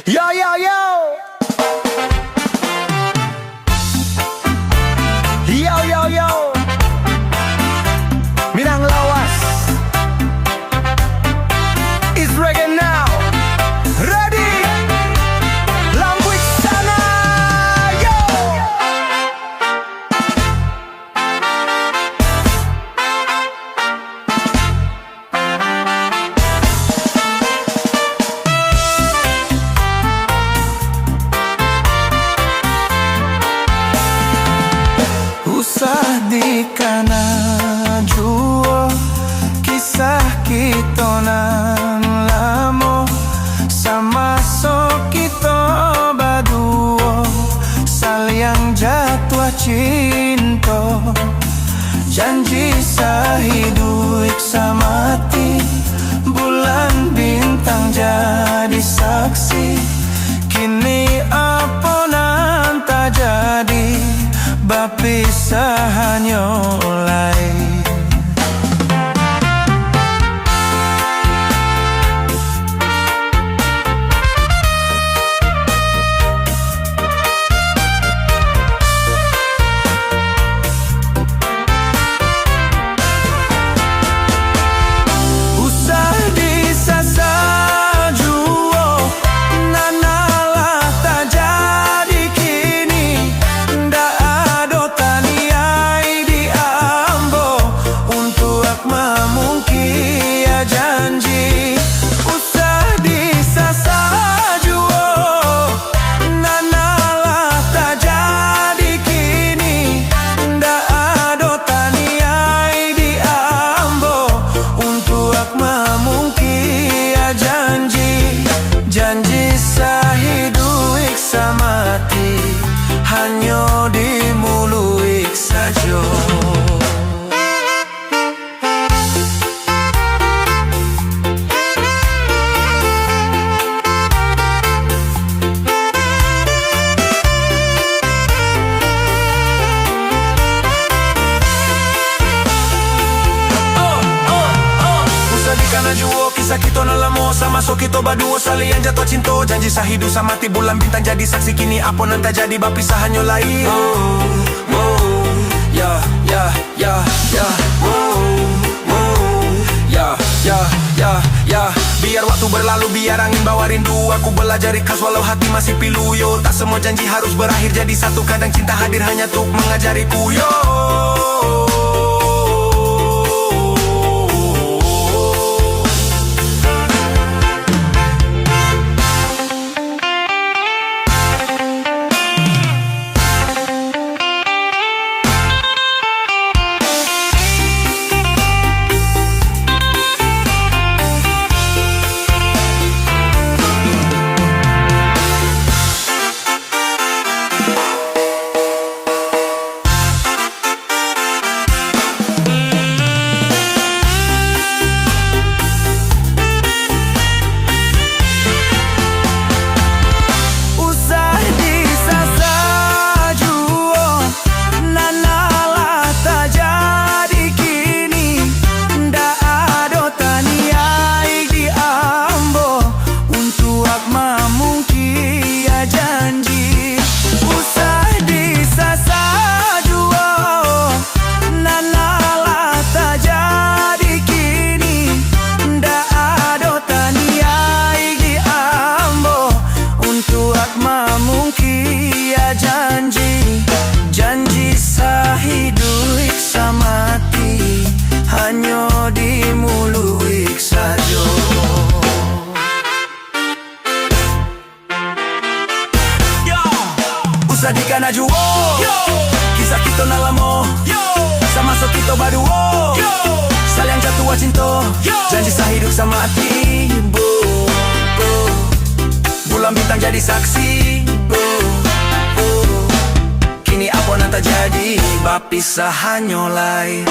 Yo, yo, yo. Yo, yo, yo. Minang lawas. It's reggae now. Ready? Lambuik sana. Yo. Usah di kana juo kisah kita nan lamo sama so kita baduo saling jatuh cinta janji sahidup samati bulan bintang jadi saksi kini apa nan tak jadi bapisahannya lain. Usah disasa juo nanalah tak jadi kini ndak ada taniai di ambo untuk akma mungkin ya janji. Usah disasa juo nanalah tak jadi kini ndak ada taniai di ambo untuk akma mungkin ya janji. Janji sahidup samati hanya di mulut saja. Usah dikana juo kisah kita nalamo sama so kita baduo salian jatuh cinta janji sahidu samati bulan bintang jadi saksi kini apa nan tak jadi bapisahannya lain. Ya ya ya ya ya ya ya ya biar waktu berlalu biar angin bawa rindu aku belajar ikhlas walau hati masih pilu yo tak semua janji harus berakhir jadi satu kadang cinta hadir hanya untuk mengajariku yo. Janji sahidup samati hanya di mulut saja. Usah dikana juo kisah kita nalamo sama so kita baduo saling jatuh cinta janji sahidup samati bulan bintang jadi saksi kini apa nan tak jadi bapisahannya lain.